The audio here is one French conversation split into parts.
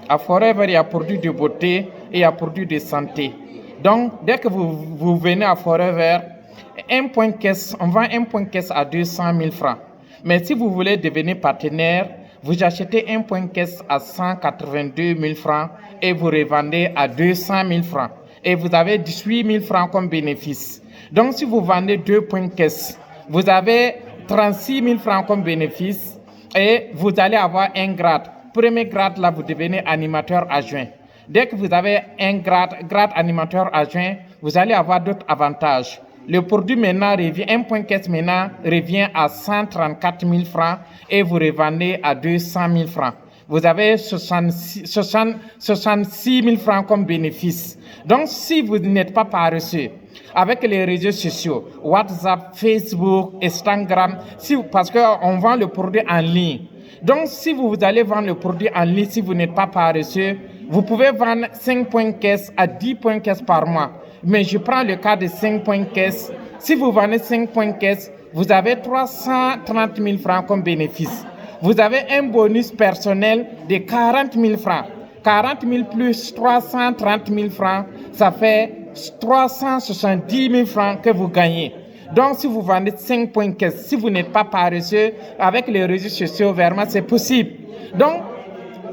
À Forever, il y a produits de beauté et il y a produits de santé. Donc, dès que vous venez à Forever, un point caisse, on vend un point caisse à 200 000 francs. Mais si vous voulez devenir partenaire, vous achetez un point caisse à 182 000 francs et vous revendez à 200 000 francs. Et vous avez 18 000 francs comme bénéfice. Donc, si vous vendez 2 points caisse, vous avez 36 000 francs comme bénéfice et vous allez avoir un grade. Premier grade, là, vous devenez animateur adjoint. Dès que vous avez un grade animateur adjoint, vous allez avoir d'autres avantages. Le produit maintenant revient, un point caisse maintenant revient à 134 000 francs et vous revendez à 200 000 francs. Vous avez 66 000 francs comme bénéfice. Donc, si vous n'êtes pas paresseux, avec les réseaux sociaux, WhatsApp, Facebook, Instagram, parce qu'on vend le produit en ligne. Donc, si vous allez vendre le produit en ligne, si vous n'êtes pas paresseux, vous pouvez vendre 5 points caisse à 10 points caisse par mois. Mais je prends le cas de 5 points caisse. Si vous vendez 5 points caisse, vous avez 330 000 francs comme bénéfice. Vous avez un bonus personnel de 40 000 francs. 40 000 plus 330 000 francs, ça fait 370 000 francs que vous gagnez. Donc, si vous vendez 5 points caisse, si vous n'êtes pas paresseux, avec les réseaux sociaux, vraiment, c'est possible. Donc,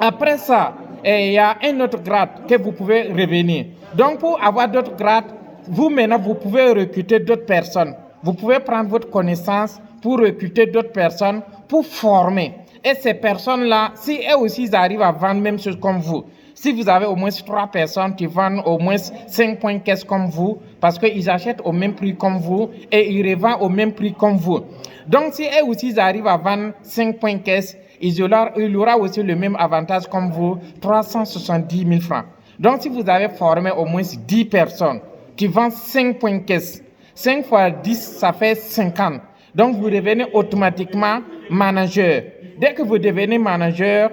après ça, il y a un autre grade que vous pouvez revenir. Donc, pour avoir d'autres grades, vous maintenant, vous pouvez recruter d'autres personnes. Vous pouvez prendre votre connaissance pour recruter d'autres personnes, pour former. Et ces personnes-là, si elles aussi ils arrivent à vendre même chose comme vous, si vous avez au moins 3 personnes qui vendent au moins 5 points caisse comme vous, parce qu'ils achètent au même prix comme vous et ils revendent au même prix comme vous. Donc, si elles aussi ils arrivent à vendre 5 points caisse, il aura aussi le même avantage comme vous, 370 000 francs. Donc, si vous avez formé au moins 10 personnes qui vendent 5 points caisse, 5 fois 10, ça fait 50. Donc, vous devenez automatiquement manager. Dès que vous devenez manager,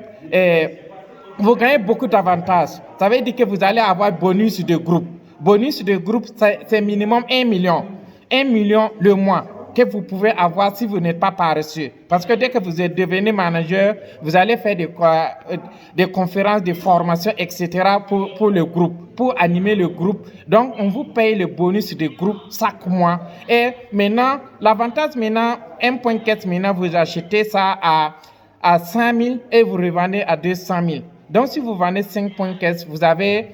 vous gagnez beaucoup d'avantages. Ça veut dire que vous allez avoir bonus de groupe. Bonus de groupe, c'est minimum 1 million. 1 million le mois que vous pouvez avoir si vous n'êtes pas paresseux. Parce que dès que vous êtes devenu manager, vous allez faire des conférences, des formations, etc. pour le groupe, pour animer le groupe. Donc, on vous paye le bonus de groupe chaque mois. Et maintenant, l'avantage maintenant, un point caisse maintenant, vous achetez ça à 100 000 et vous revendez à 200 000. Donc, si vous vendez 5 points caisse, vous avez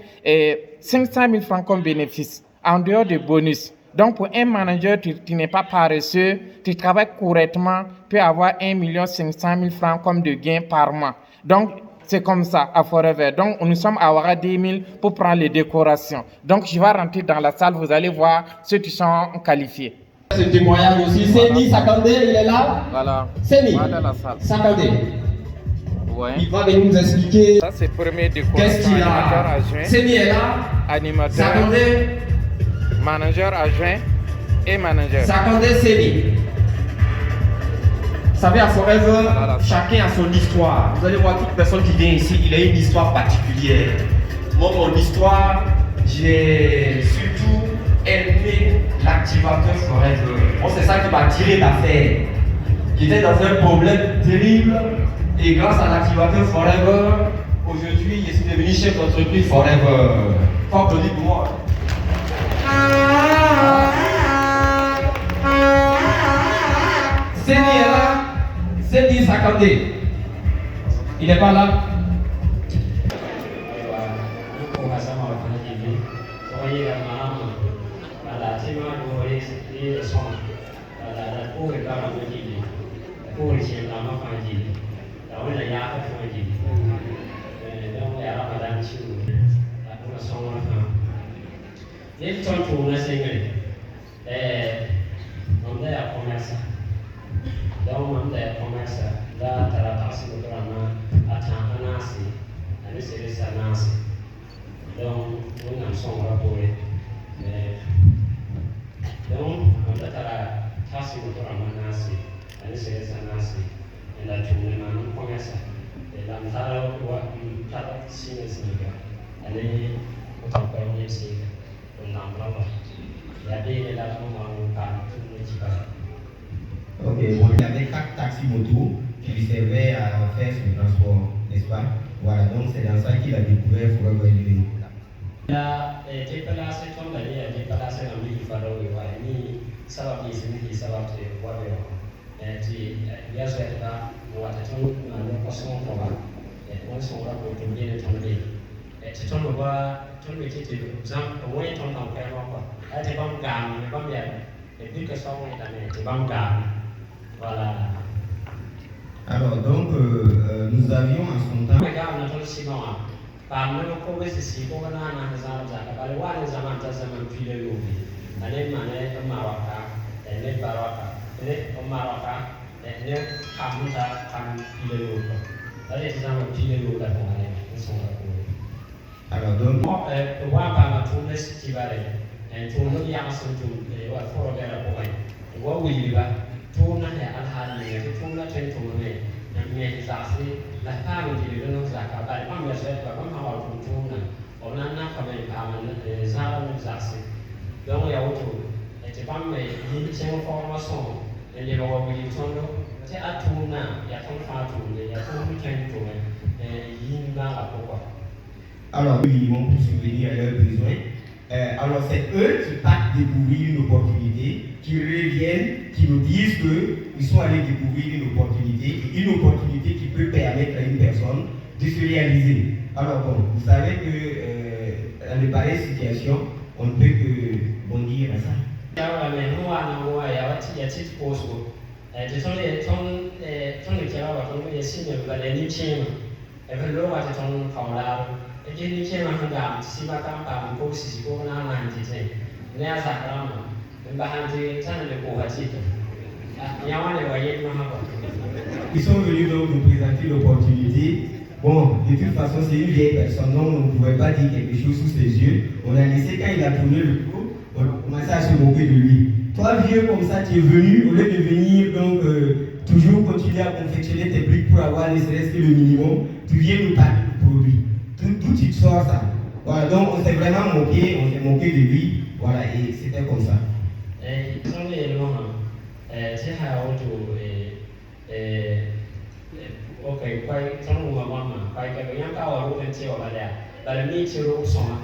500 000 francs comme bénéfice, en dehors des bonus. Donc, pour un manager qui n'est pas paresseux, qui travaille correctement, peut avoir 1 500 000 francs comme de gain par mois. Donc, c'est comme ça à Forever. Donc, nous sommes à Ouaga 10 000 pour prendre les décorations. Donc, je vais rentrer dans la salle, vous allez voir ceux qui sont qualifiés. Ce témoignage aussi, Séni Sakandé, il est là. Voilà. Séni Voilà la salle. Sakandé. Ouais. Il va venir nous expliquer Ça, c'est le premier décoration. qu'est-ce qu'il Animateur a. adjoint. Séni est là. Animateur. Sakandé. Manager adjoint et manager. Sakandé Séni. Vous savez, à Forever, chacun a son histoire. Vous allez voir, toute personne qui vient ici, il a une histoire particulière. Moi, mon histoire, j'ai surtout aimé l'activateur Forever. Moi, c'est ça qui m'a tiré d'affaire. J'étais dans un problème terrible et grâce à l'activateur Forever, aujourd'hui, je suis devenu chef d'entreprise Forever. Faut applaudir pour moi. Séni est là. Séni Sakandé. Il n'est pas là. Ok, bon, il y avait 4 taxis moto qui lui servaient à faire son transport, n'est-ce pas? Voilà, donc c'est dans ça qu'il a découvert Forever Living. La déplacé ton d'aller à déplacer dans le faro et voilà ni ça va bien c'est ça va te voir et tu bien sûr là on va te ton on va son pour va et on s'en va pour bien ton bien et tu ton va ton métier tu exemple au moins ton temps faire quoi là tu vas me gagner pas bien et puis que ça on est dans tu vas me gagner voilà. Alors donc nous avions en son temps Regarde notre ciment parmi nos conversations pour qu'on a un exemple par le voir les avantages de mon fils de l'eau allez maner au Maroc et les Baroka les au Maroc et les Kamuta comme fils de l'eau allez les amis fils de l'eau là pour aller ils sont là pour alors donc voir par la tournée qui va aller et tourner il y a un seul tour et voir pour faire la pour aller voir où il va tourner à la halle tourner train tourner mais ça c'est la femme qui est dans sa cabane pas mais c'est pas comme on va tourner on a n'a pas même pas mais ça nous ça c'est donc il y a autre et c'est pas mais il y a une formation et les gens qui sont là c'est à tourner il y a ton faire tourner il y a ton train tourner et il n'a pas pourquoi alors ils vont pour subvenir à leurs besoins. Alors c'est eux qui partent découvrir une opportunité, qui reviennent, qui nous disent qu'ils sont allés découvrir une opportunité qui peut permettre à une personne de se réaliser. Alors bon, vous savez que dans de pareilles situations, on ne peut que bondir à ça. mais nous on a il y a titre pour ça de ton qui a ton les signes de la niche et le lot à ton formulaire et qui niche ma femme si ma femme pas pour si pour na na ndite ne asa kama mbahante tana le pour hatito ya wale waye ma hapa. Ils sont venus donc nous présenter l'opportunité. Bon, de toute façon, c'est une vieille personne, donc on ne pouvait pas dire quelque chose sous ses yeux. On a laissé, quand il a tourné le coup, on a commencé à se moquer de lui. Toi, vieux comme ça, tu es venu, au lieu de venir donc toujours continuer à confectionner tes briques pour avoir ne serait-ce que le minimum, tu viens nous parler du produit. D'où tu te sors ça? Voilà, donc on s'est vraiment moqué, on s'est moqué de lui, voilà, et c'était comme ça. Ok, quay trong mùa ngon mà quay cái nhang cao ở lúc lên chiều là đẹp, và mi chiều lúc xong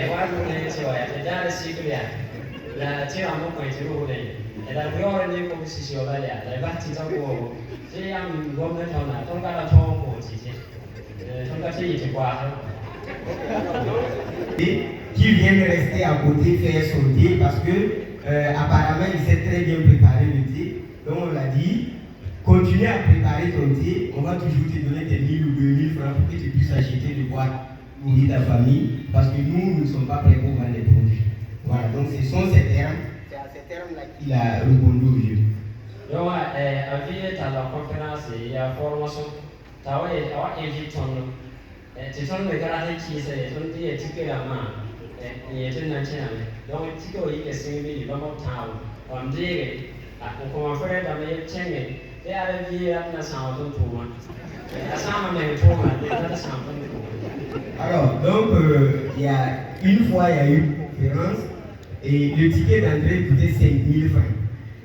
qua lúc lên chiều thì ra là xí cái đẹp, là chiều ăn một quầy chiều lúc này, là bây giờ lên cũng xí chiều là đẹp, là bắt chỉ trong cuộc, chỉ ăn gom lên thằng nào, trong cái là trong cuộc chỉ trong cái chỉ qua thôi. Qui vient rester à côté faire son thé parce que apparemment il s'est très bien préparé le thé, donc on l'a dit. Continue à préparer ton thé, on va toujours te donner tes 1000 ou 2000 francs pour que tu puisses acheter de quoi nourrir ta famille, parce que nous ne sommes pas prêts pour vendre les produits. Voilà, donc ce sont ces termes, c'est à ces termes-là qu'il a répondu au vieux. Donc, à la conférence, il y a formation, tu as évité ton. Tu as le gardé qui c'est, ton thé est ticket à main, et tu n'as pas. Donc, tu as eu que 5 000, il va monter à on dit, on commence à faire dans les chaînes. Alors donc il y a une fois il y a eu une conférence et le ticket d'entrée coûtait 5 000 francs.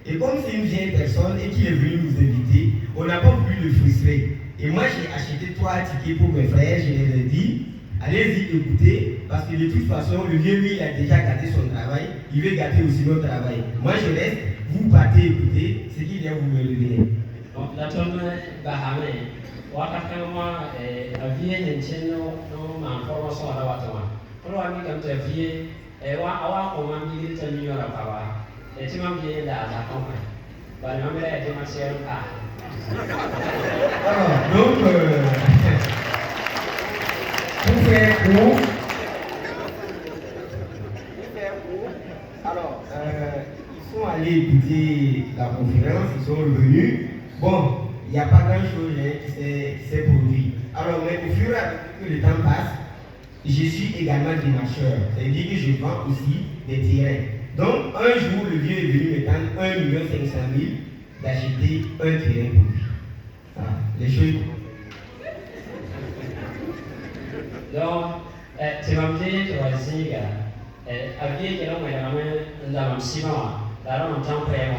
Et comme c'est une vieille personne et qu'il est venu nous inviter, on n'a pas voulu le frustrer. Et moi j'ai acheté 3 tickets pour mes frères, je les ai dit, allez-y écoutez, parce que de toute façon le vieux lui il a déjà gâté son travail, il veut gâter aussi notre travail. Moi je reste, vous partez écouter, ce qui vient vous me lever. La tombe Bahamé, Wakakama, a vieille and chino, no man for us on the water. Follow me come to a vie, a walk on 1 million $10 million power. A timam vie that I company. But remember, I did not share a alors, donc, pour faire court, alors, ils sont allés écouter la conférence, ils sont revenus. Bon, il n'y a pas grand-chose qui s'est produit. Alors, mais au fur et à mesure que le temps passe, je suis également démarcheur. C'est-à-dire que je vends aussi des terrains. Donc, un jour, le vieux est venu me tendre 1 500 000 d'acheter un terrain pour lui. Voilà, les choses. Donc, tu vas me dire, tu vas essayer, à vie qui est là, mais dans le ciment, là, on t'en prête.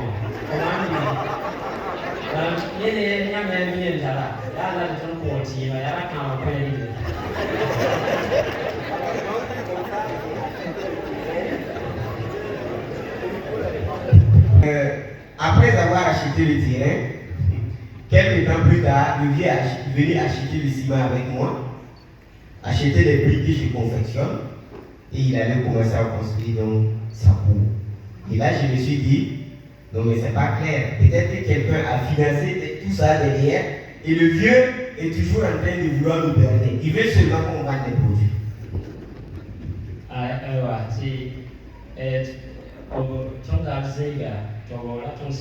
Après avoir acheté le terrain, quelques temps plus tard, le vieux est venu acheter le ciment avec moi, acheter les briques que je confectionne, et il allait commencer à construire donc sa cour. Et là, je me suis dit, non mais c'est pas clair, peut-être que quelqu'un a financé tout ça derrière, et le vieux est toujours en train de vouloir nous berner. Il veut seulement qu'on vende des produits.